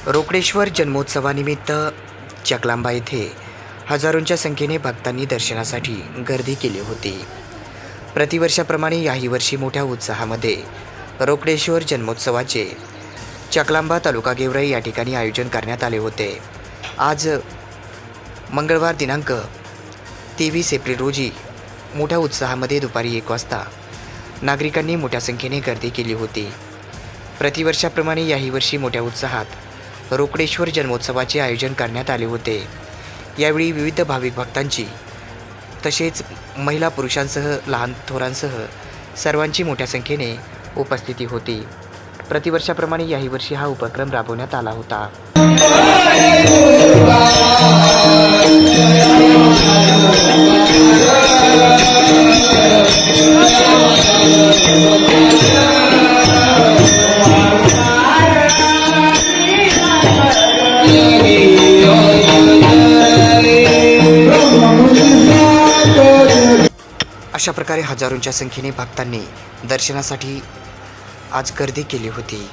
रोकडेश्वर जन्मोत्सवानिमित्त चकलांबा येथे हजारोंच्या संख्येने भक्तांनी दर्शनासाठी गर्दी केली होती. प्रतिवर्षाप्रमाणे याही वर्षी मोठ्या उत्साहामध्ये रोकडेश्वर जन्मोत्सवाचे चकलांबा तालुका गेवराई या ठिकाणी आयोजन करण्यात आले होते. आज मंगळवार दिनांक 23 एप्रिल रोजी मोठ्या उत्साहामध्ये दुपारी 1 वाजता नागरिकांनी मोठ्या संख्येने गर्दी केली होती. प्रतिवर्षाप्रमाणे याही वर्षी मोठ्या उत्साहात रोकडेश्वर जन्मोत्सवाचे आयोजन करण्यात आले होते. यावेळी विविध भाविक भक्तांची तसेच महिला पुरुषांसह लहान थोरांसह सर्वांची मोठ्या संख्येने उपस्थिती होती. प्रतिवर्षाप्रमाणे याही वर्षी हा उपक्रम राबवण्यात आला होता. अशा प्रकारे हजारोंच्या संख्येने भक्तांनी दर्शनासाठी आज गर्दी केली होती.